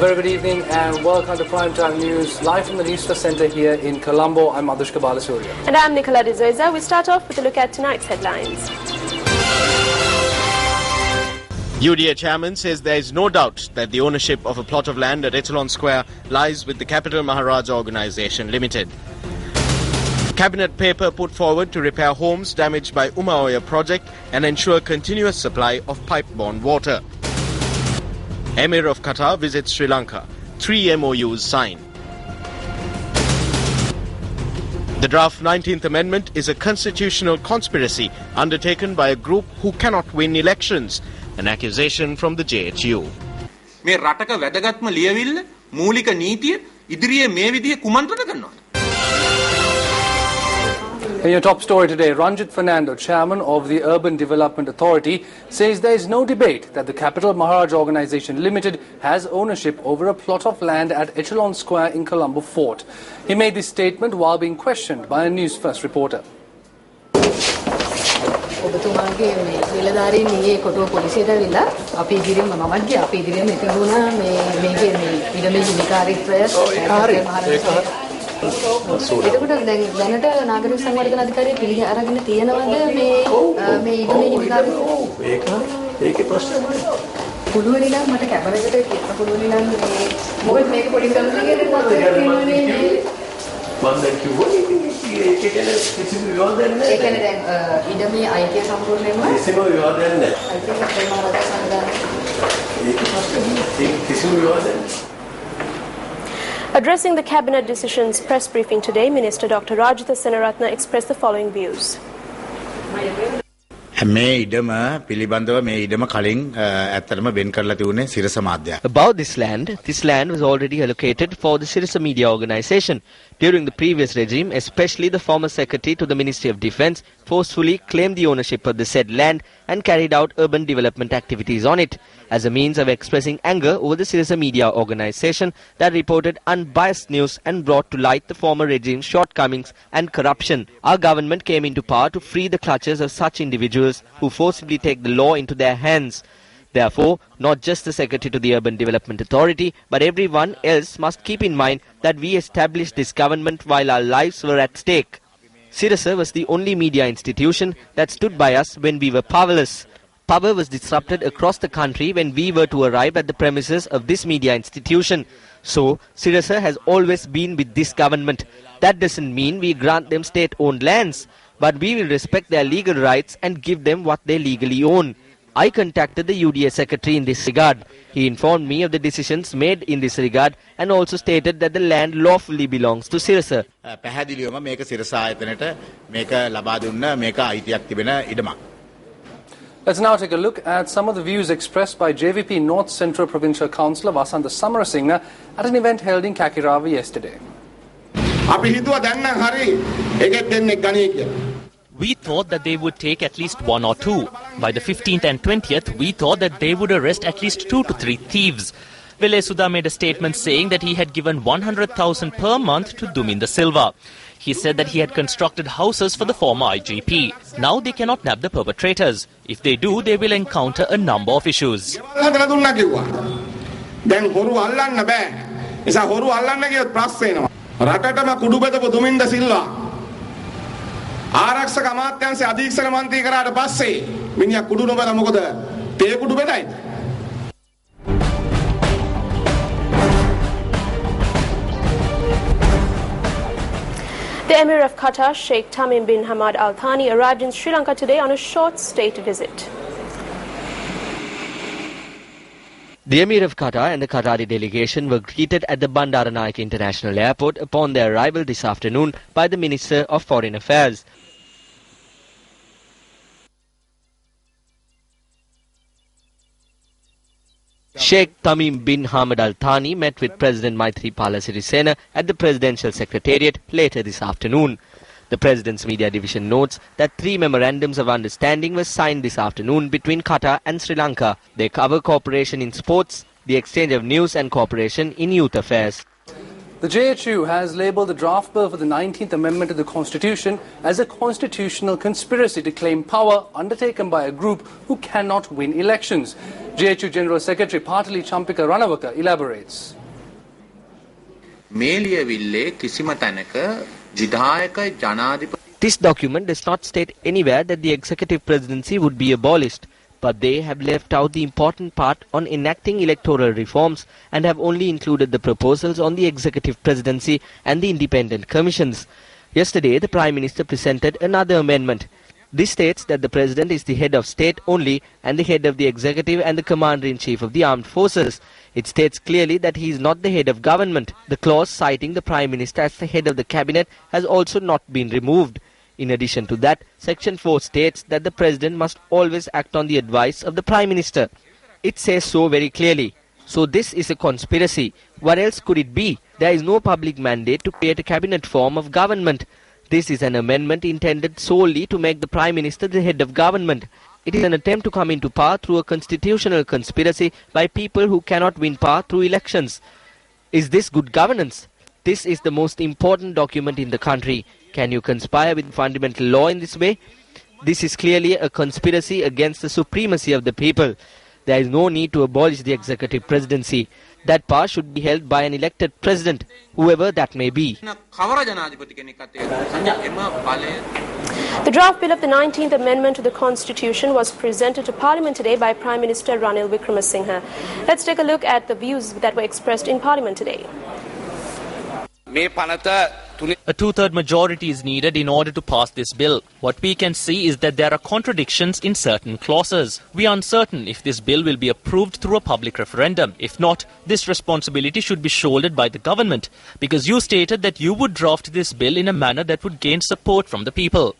very good evening and welcome to Primetime News, live from the Newsfirst Centre here in Colombo. I'm Adushka Balasuriya. And I'm Nicola D'Souza. We start off with a look at tonight's headlines. UDA chairman says there is no doubt that the ownership of a plot of land at Echelon Square lies with the Capital Maharaja Organisation Limited. Cabinet paper put forward to repair homes damaged by Umaoya project and ensure continuous supply of pipe-borne water. Emir of Qatar visits Sri Lanka. 3 MOUs signed. The draft 19th Amendment is a constitutional conspiracy undertaken by a group who cannot win elections. An accusation from the JHU. මේ රටක වැදගත්ම ලියවිල්ල මූලික නීතිය ඉදිරියේ මේ විදිහේ කුමන්ත්‍රණ කරනවා. In your top story today, Ranjit Fernando, chairman of the Urban Development Authority, says there is no debate that the Capital Maharaja Organisation Limited has ownership over a plot of land at Echelon Square in Colombo Fort. He made this statement while being questioned by a Newsfirst reporter. ඔබතුමාගේ මේ වෙලදාරින් ඊයේ කොටුව පොලිසියට ඇවිල්ලා අපි ඉදිරියෙන් මමත් ගියා අපි ඉදිරියෙන් එකතු වුණා මේ මේකේ මේ ඉඩමේ හිමිකාරීත්වය එතකොට දැනට නාගරික සංවර්ධන අධිකාරිය පිළිග අරගෙන තියෙනවද මේ ඉඩමේ හිමිකාරීත්වය ඒකේ ප්‍රශ්න පුළුවන් නම් මට කැමරේකට කියන්න පුළුවන් නම් මේ මොකද මේක පොලිස් කමිටුවේ මම දැන් කිව්වා ඒක ගැන කිසිම විවාදයක් නැහැ. ඒ කියන්නේ දැන් ඉඩමේ අයිතිය සම්පූර්ණයෙන්ම කිසිම විවාදයක් නැහැ. අයිතිය සම්පූර්ණව සංගාන. ඒක කිසිම විවාදයක් නැහැ. Addressing the cabinet decisions press briefing today, Minister Dr. Rajitha Senaratne expressed the following views. මේ ඉඩම පිළිබඳව මේ ඉඩම කලින් ඇත්තටම වෙන් කරලා තිබුණේ සිරස මාධ්‍යය. About this land was already allocated for the Sirasa Media Organisation. During the previous regime, especially the former secretary to the Ministry of Defence forcefully claimed the ownership of the said land and carried out urban development activities on it as a means of expressing anger over the Sirasa Media Organisation that reported unbiased news and brought to light the former regime's shortcomings and corruption. Our government came into power to free the clutches of such individuals who forcibly take the law into their hands. Therefore, not just the Secretary to the Urban Development Authority, but everyone else must keep in mind that we established this government while our lives were at stake. Sirasa was the only media institution that stood by us when we were powerless. Power was disrupted across the country when we were to arrive at the premises of this media institution. So, Sirasa has always been with this government. That doesn't mean we grant them state-owned lands, but we will respect their legal rights and give them what they legally own. I contacted the UDA secretary in this regard. He informed me of the decisions made in this regard and also stated that the land lawfully belongs to Sirasa. පැහැදිලිවම මේක සිරස ආයතනයට මේක ලබා දුන්න මේක අයිතියක් තිබෙන ඉඩමක්. Let's now take a look at some of the views expressed by JVP North Central Provincial Councillor Vasanta Samarasinghe at an event held in Kakirawa yesterday. We thought that they would take at least 1 or 2. By the 15th and 20th, we thought that they would arrest at least 2 to 3 thieves. Vile Sudha made a statement saying that he had given 100,000 per month to Duminda Silva. He said that he had constructed houses for the former IGP. Now they cannot nab the perpetrators. If they do, they will encounter a number of issues. ආරක්ෂක අමාත්‍යාංශයේ අධීක්ෂක මන්ත්‍රී කරාට පස්සේ මිනිහා කුඩු නොබල මොකද තේ කුඩු බෙදයිද The Emir of Qatar, Sheikh Tamim bin Hamad Al Thani, arrived in Sri Lanka today on a short state visit. The Emir of Qatar and the Qatari delegation were greeted at the Bandaranaike International Airport upon their arrival this afternoon by the Minister of Foreign Affairs. Sheikh Tamim bin Hamad Al Thani met with President Maithripala Sirisena at the Presidential Secretariat later this afternoon. The President's Media Division notes that 3 memorandums of understanding were signed this afternoon between Qatar and Sri Lanka. They cover cooperation in sports, the exchange of news and cooperation in youth affairs. The JHU has labelled the draft bill for the 19th Amendment to the Constitution as a constitutional conspiracy to claim power undertaken by a group who cannot win elections. JHU General Secretary Partali Champika Ranawaka elaborates. This document does not state anywhere that the executive presidency would be abolished, but they have left out the important part on enacting electoral reforms and have only included the proposals on the executive presidency and the independent commissions. Yesterday, the Prime Minister presented another amendment. This states that the President is the head of state only and the head of the executive and the Commander-in-Chief of the Armed Forces. It states clearly that he is not the head of government. The clause citing the Prime Minister as the head of the cabinet has also not been removed. In addition to that, Section 4 states that the President must always act on the advice of the Prime Minister. It says so very clearly. So this is a conspiracy. What else could it be? There is no public mandate to create a cabinet form of government. This is an amendment intended solely to make the Prime Minister the head of government. It is an attempt to come into power through a constitutional conspiracy by people who cannot win power through elections. Is this good governance? This is the most important document in the country. Can you conspire with fundamental law in this way? This is clearly a conspiracy against the supremacy of the people. There is no need to abolish the executive presidency. That power should be held by an elected president, whoever that may be. The draft bill of the 19th Amendment to the Constitution was presented to Parliament today by Prime Minister Ranil Wickremesinghe. Let's take a look at the views that were expressed in Parliament today. A two-third majority is needed in order to pass this bill. What we can see is that there are contradictions in certain clauses. We are uncertain if this bill will be approved through a public referendum. If not, this responsibility should be shouldered by the government, because you stated that you would draft this bill in a manner that would gain support from the people.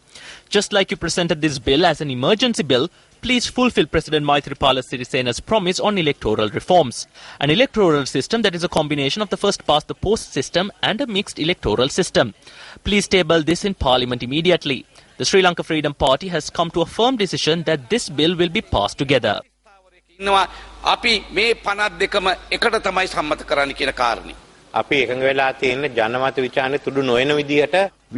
Just like you presented this bill as an emergency bill, please fulfill President Maithripala Sirisena's promise on electoral reforms. An electoral system that is a combination of the first-past-the-post system and a mixed electoral system. Please table this in Parliament immediately. The Sri Lanka Freedom Party has come to a firm decision that this bill will be passed together. We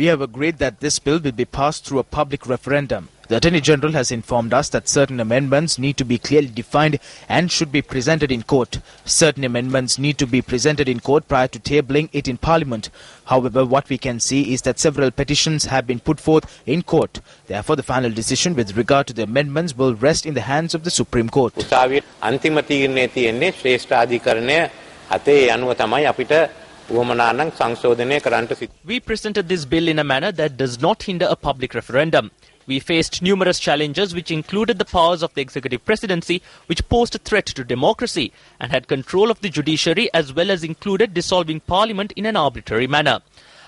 have agreed that this bill will be passed through a public referendum. The Attorney General has informed us that certain amendments need to be clearly defined and should be presented in court. Certain amendments need to be presented in court prior to tabling it in Parliament. However, what we can see is that several petitions have been put forth in court. Therefore, the final decision with regard to the amendments will rest in the hands of the Supreme Court. We presented this bill in a manner that does not hinder a public referendum. We faced numerous challenges which included the powers of the executive presidency, which posed a threat to democracy and had control of the judiciary, as well as included dissolving parliament in an arbitrary manner.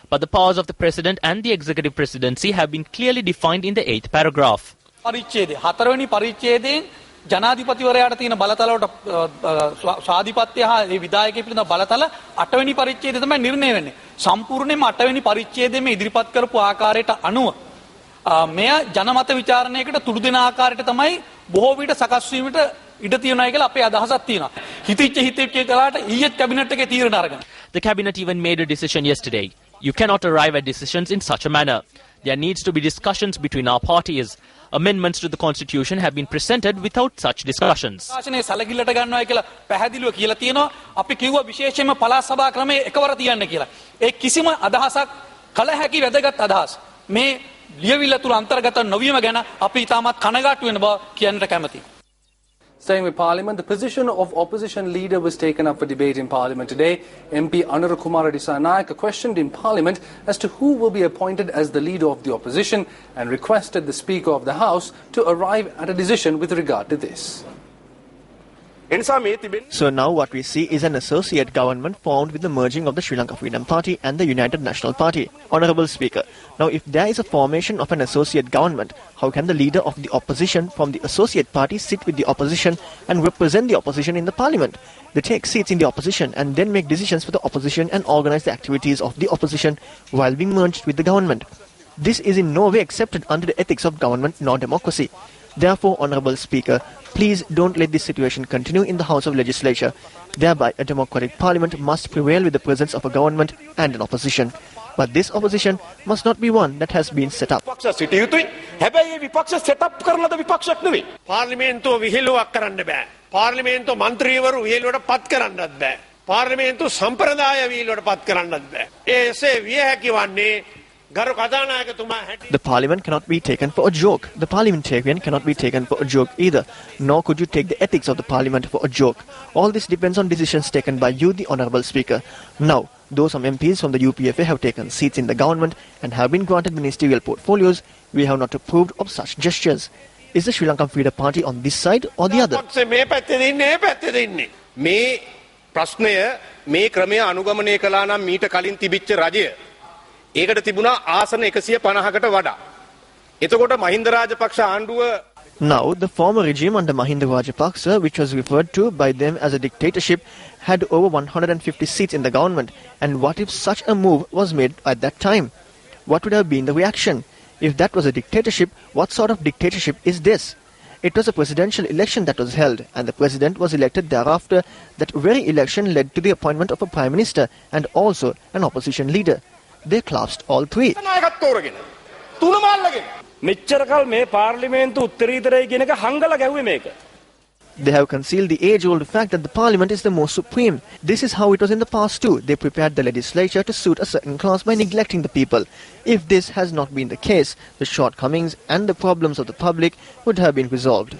But the powers of the president and the executive presidency have been clearly defined in the 8th paragraph. ජනාධිපතිවරයාට තියෙන බලතලවලට සාධිපත්‍ය හා ඒ විධායකයෙ පිළිබඳ බලතල 8 වෙනි පරිච්ඡේදය තමයි නිර්ණය වෙන්නේ. සම්පූර්ණයෙන්ම 8 වෙනි පරිච්ඡේදයේ ඉදිරිපත් කරපු ආකාරයට අනුව මෙය ජනමත විචාරණයකට තුඩු දෙන ආකාරයට තමයි බොහෝ විට සකස් වීමට ඉඩ තියෙනවා කියලා අපේ අදහසක් තියෙනවා. හිතෙච්ච කලාට ඊයේත් කැබිනට් එකේ තීරණ අරගෙන. The cabinet even made a decision yesterday. You cannot arrive at decisions in such a manner. There needs to be discussions between our parties. Amendments to the constitution have been presented without such discussions. ශාසනයේ සැලකිල්ලට ගන්නවා කියලා පැහැදිලිව කියලා තියෙනවා. අපි කිව්වා විශේෂයෙන්ම පළාත් සභා ක්‍රමයේ එකවර තියන්න කියලා. ඒ කිසිම අදහසක් කල හැකි වැදගත් අදහස්. මේ ලියවිල්ල තුල අන්තර්ගත නොවීම ගැන අපි තාමත් කනගාටු වෙන බව කියන්නට කැමතියි. Staying with Parliament, the position of opposition leader was taken up for debate in Parliament today. MP Anurakumara Dissanayake questioned in Parliament as to who will be appointed as the leader of the opposition and requested the Speaker of the House to arrive at a decision with regard to this. So now what we see is an associate government formed with the merging of the Sri Lanka Freedom Party and the United National Party. Honourable Speaker, now if there is a formation of an associate government, how can the leader of the opposition from the associate party sit with the opposition and represent the opposition in the parliament? They take seats in the opposition and then make decisions for the opposition and organise the activities of the opposition while being merged with the government. This is in no way accepted under the ethics of government nor democracy. Therefore, Honourable Speaker, please don't let this situation continue in the House of Legislature. Thereby, a democratic parliament must prevail with the presence of a government and an opposition. But this opposition must not be one that has been set up. The parliament cannot be taken for a joke. The parliamentarian cannot be taken for a joke either. Nor could you take the ethics of the parliament for a joke. All this depends on decisions taken by you, the Honourable Speaker. Now, though some MPs from the UPFA have taken seats in the government and have been granted ministerial portfolios, we have not approved of such gestures. Is the Sri Lankan Freedom Party on this side or the other? ඒකට තිබුණා ආසන 150කට වඩා. එතකොට මහින්ද රාජපක්ෂ ආණ්ඩුව Now, the former regime under Mahinda Rajapaksa, which was referred to by them as a dictatorship, had over 150 seats in the government. And what if such a move was made at that time? What would have been the reaction? If that was a dictatorship, what sort of dictatorship is this? It was a presidential election that was held, and the president was elected thereafter. That very election led to the appointment of a prime minister and also an opposition leader. They collapsed all three. They have concealed the age-old fact that the parliament is the most supreme. This is how it was in the past too. They prepared the legislature to suit a certain class by neglecting the people. If this has not been the case, the shortcomings and the problems of the public would have been resolved.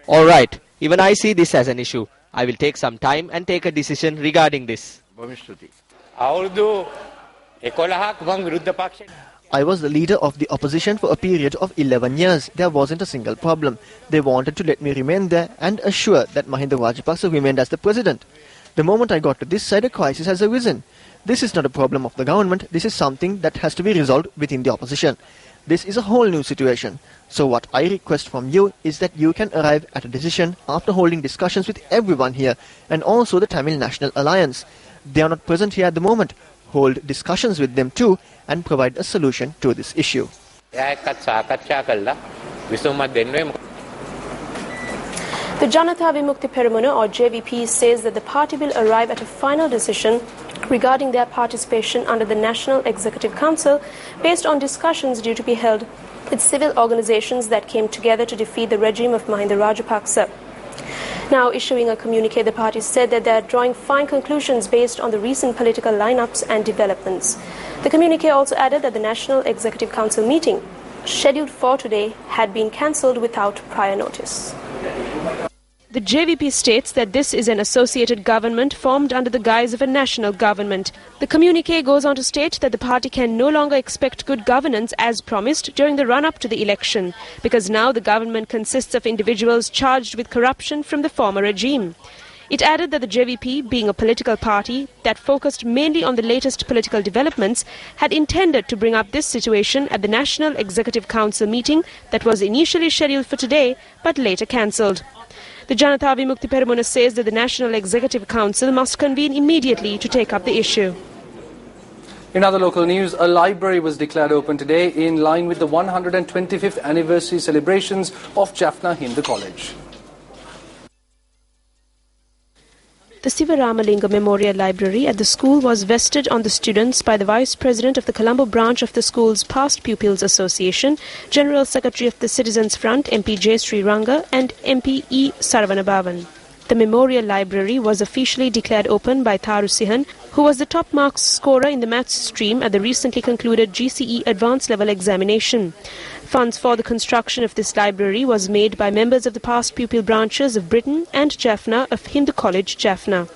Alright, even I see this as an issue. I will take some time and take a decision regarding this. I was the leader of the opposition for a period of 11 years. There wasn't a single problem. They wanted to let me remain there and assure that Mahinda Rajapaksa remained as the president. The moment I got to this side, a crisis has arisen. This is not a problem of the government. This is something that has to be resolved within the opposition. This is a whole new situation. So what I request from you is that you can arrive at a decision after holding discussions with everyone here and also the Tamil National Alliance. They are not present here at the moment. Hold discussions with them too and provide a solution to this issue. The Janatha Vimukti Peramuna, or JVP, says that the party will arrive at a final decision regarding their participation under the National Executive Council based on discussions due to be held with civil organizations that came together to defeat the regime of Mahinda Rajapaksa. Now issuing a communique, the party said that they are drawing fine conclusions based on the recent political lineups and developments. The communique also added that the National Executive Council meeting, scheduled for today, had been cancelled without prior notice. The JVP states that this is an associated government formed under the guise of a national government. The communique goes on to state that the party can no longer expect good governance as promised during the run-up to the election, because now the government consists of individuals charged with corruption from the former regime. It added that the JVP, being a political party that focused mainly on the latest political developments, had intended to bring up this situation at the National Executive Council meeting that was initially scheduled for today but later cancelled. The Janatha Vimukti Peramuna says that the National Executive Council must convene immediately to take up the issue. In other local news, a library was declared open today in line with the 125th anniversary celebrations of Jaffna Hindu College. The Sivaramalinga Memorial Library at the school was vested on the students by the Vice President of the Colombo branch of the school's Past Pupils Association, General Secretary of the Citizens Front, MP J. Sri Ranga, and MP E. Saravanabavan. The Memorial Library was officially declared open by Tharu Sihan, who was the top marks scorer in the maths stream at the recently concluded GCE Advanced Level Examination. Funds for the construction of this library was made by members of the past pupil branches of Britain and Jaffna of Hindu College, Jaffna.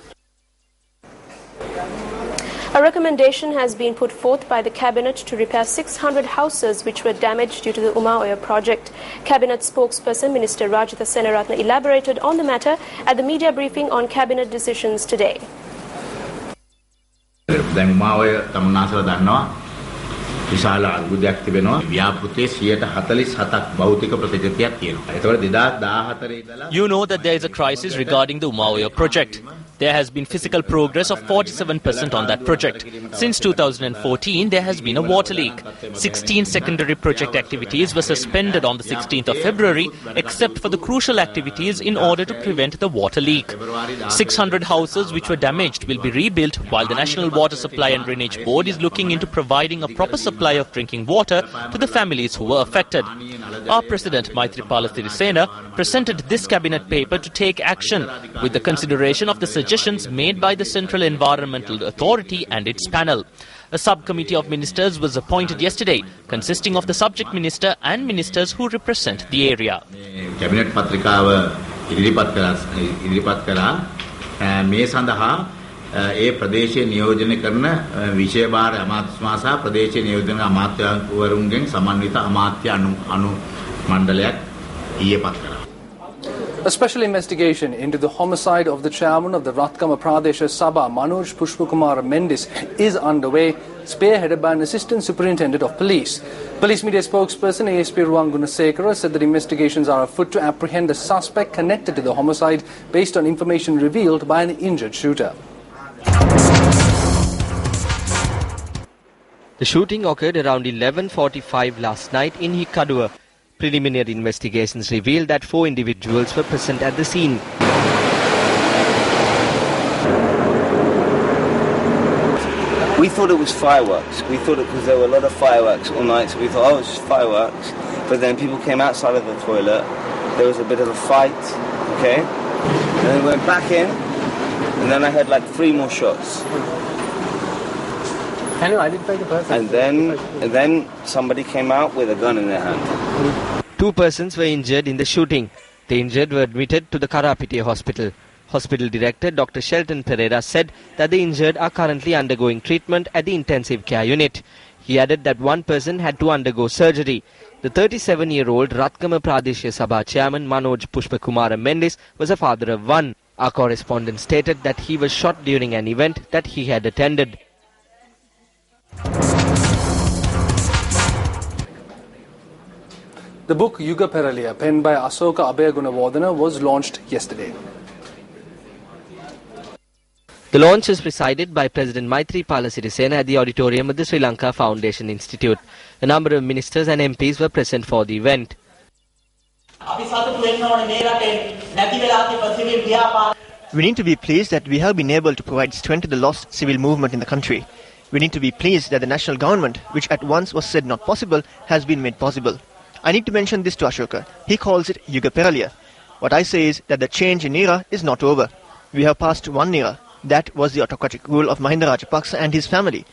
A recommendation has been put forth by the Cabinet to repair 600 houses which were damaged due to the Umaoya project. Cabinet spokesperson Minister Rajitha Senaratne elaborated on the matter at the media briefing on Cabinet decisions today. විශාල අර්බුදයක් තිබෙනවා ව්‍යාපෘතයේ 147ක් භෞතික ප්‍රතිශතයක් තියෙනවා. ඒතකොට 2014 ඉඳලා You know that there is a crisis regarding the Umaoya project. There has been physical progress of 47% on that project. Since 2014, there has been a water leak. 16 secondary project activities were suspended on the 16th of February, except for the crucial activities in order to prevent the water leak. 600 houses which were damaged will be rebuilt, while the National Water Supply and Drainage Board is looking into providing a proper supply of drinking water to the families who were affected. Our President Maithripala Sirisena presented this cabinet paper to take action with the consideration of the suggestions made by the Central Environmental Authority and its panel. A subcommittee of ministers was appointed yesterday, consisting of the subject minister and ministers who represent the area. Cabinet patrikawa ඉදිරිපත් කරා මේ සඳහා ඒ ප්‍රදේශයේ නියෝජනය කරන විෂයභාර අමාත්‍යාංශ සහ ප්‍රදේශයේ නියෝජන අමාත්‍යවරුන්ගෙන් සමන්විත අමාත්‍ය අනු මණ්ඩලයක් ඊයේ පත් කරා. A special investigation into the homicide of the chairman of the Ratkama Pradesha Sabha, Manoj Pushpakumar Mendis, is underway, spearheaded by an assistant superintendent of police. Police media spokesperson ASP Ruwan Gunasekara said that investigations are afoot to apprehend a suspect connected to the homicide based on information revealed by an injured shooter. The shooting occurred around 11:45 last night in Hikkaduwa. Preliminary investigations revealed that 4 individuals were present at the scene. We thought it was fireworks. We thought it because there were a lot of fireworks all night, so we thought, oh, it's just fireworks. But then people came outside of the toilet. There was a bit of a fight, okay? And then we went back in, and then I heard like 3 more shots. Can you identify the person? And then somebody came out with a gun in their hand. 2 persons were injured in the shooting. The injured were admitted to the Karapitiya hospital. Hospital director Dr. Shelton Pereira said that the injured are currently undergoing treatment at the intensive care unit. He added that 1 person had to undergo surgery. The 37-year-old Ratkama Pradesha Sabha chairman Manoj Pushpakumar Mendis was a father of 1. Our correspondent stated that he was shot during an event that he had attended. The book Yuga Peraliya, penned by Asoka Abhayagunawardena, was launched yesterday. The launch was presided by President Maithripala Sirisena at the auditorium of the Sri Lanka Foundation Institute. A number of ministers and MPs were present for the event. We need to be pleased that we have been able to provide strength to the lost civil movement in the country. We need to be pleased that the national government, which at once was said not possible, has been made possible. I need to mention this to Ashoka. He calls it Yuga Peraliya. What I say is that the change in era is not over. We have passed 1 era. That was the autocratic rule of Mahinda Rajapaksa and his family.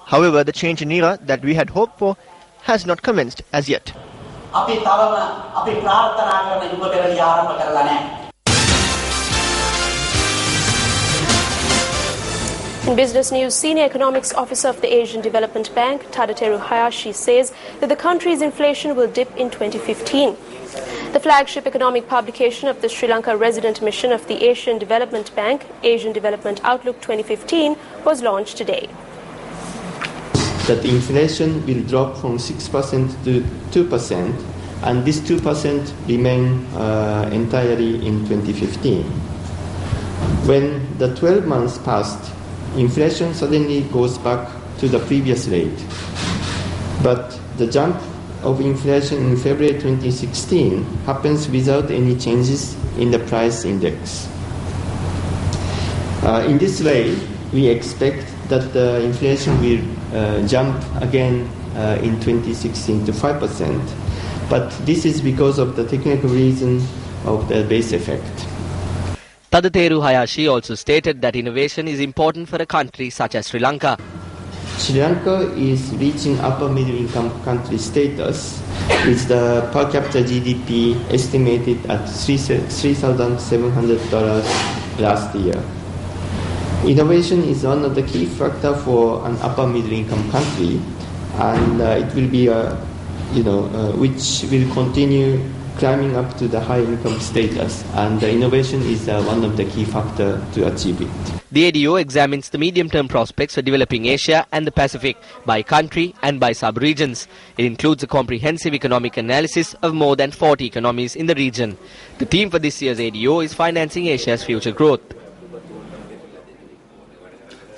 However, the change in era that we had hoped for has not commenced as yet. In business news, Senior Economics Officer of the Asian Development Bank, Tadateru Hayashi, says that the country's inflation will dip in 2015. The flagship economic publication of the Sri Lanka Resident Mission of the Asian Development Bank, Asian Development Outlook 2015, was launched today. That inflation will drop from 6% to 2%, and this 2% remain entirely in 2015. When the 12 months passed, inflation suddenly goes back to the previous rate. But the jump of inflation in February 2016 happens without any changes in the price index. In this way, we expect that the inflation will jump again in 2016 to 5%. But this is because of the technical reason of the base effect. Tadateru Hayashi also stated that innovation is important for a country such as Sri Lanka. Sri Lanka is reaching upper middle income country status with the per capita GDP estimated at $3,700 last year. Innovation is one of the key factors for an upper middle income country, and it will be which will continue climbing up to the high income status, and the innovation is one of the key factors to achieve it. The ADO examines the medium-term prospects for developing Asia and the Pacific by country and by sub-regions. It includes a comprehensive economic analysis of more than 40 economies in the region. The theme for this year's ADO is financing Asia's future growth.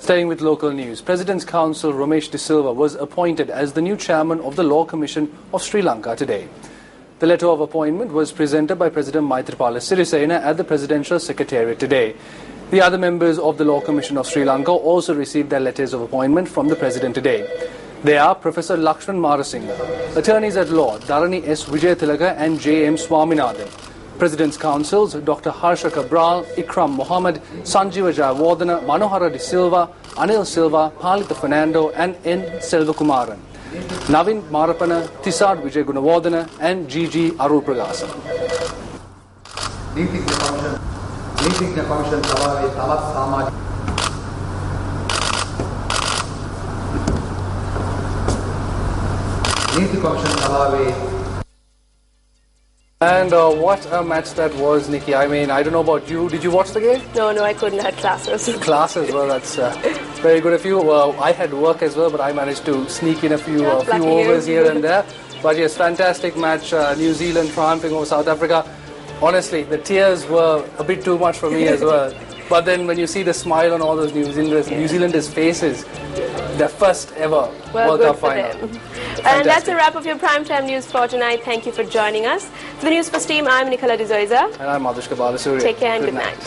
Staying with local news, President's Counsel Ramesh De Silva was appointed as the new chairman of the Law Commission of Sri Lanka today. The letter of appointment was presented by President Maithripala Sirisena at the Presidential Secretariat today. The other members of the Law Commission of Sri Lanka also received their letters of appointment from the President today. They are Professor Lakshman Marasinghe, Attorneys at Law Dharani S. Wijayathilaka and J. M. Swaminathan. President's Counsels Dr. Harsha Cabral, Ikram Mohammed, Sanjeeva Jayawardena, Manohara De Silva, Anil Silva, Palitha Fernando and N. Selvakumaran. Navin Marapana, Tisad Vijay Gunawardena and G.G. Arupragasa. And what a match that was, Nikki. I mean, I don't know about you. Did you watch the game? No, I couldn't. I had classes. Classes, well, that's very good of you. I had work as well, but I managed to sneak in a few overs here and there. But yes, fantastic match. New Zealand triumphing over South Africa. Honestly, the tears were a bit too much for me as well. But then when you see the smile on all those New Zealanders' faces, their first ever World Cup final. And that's a wrap of your primetime news for tonight. Thank you for joining us. For the News First team, I'm Nicola De Zoiza. And I'm Madhushka Balasuri. Take care and good night.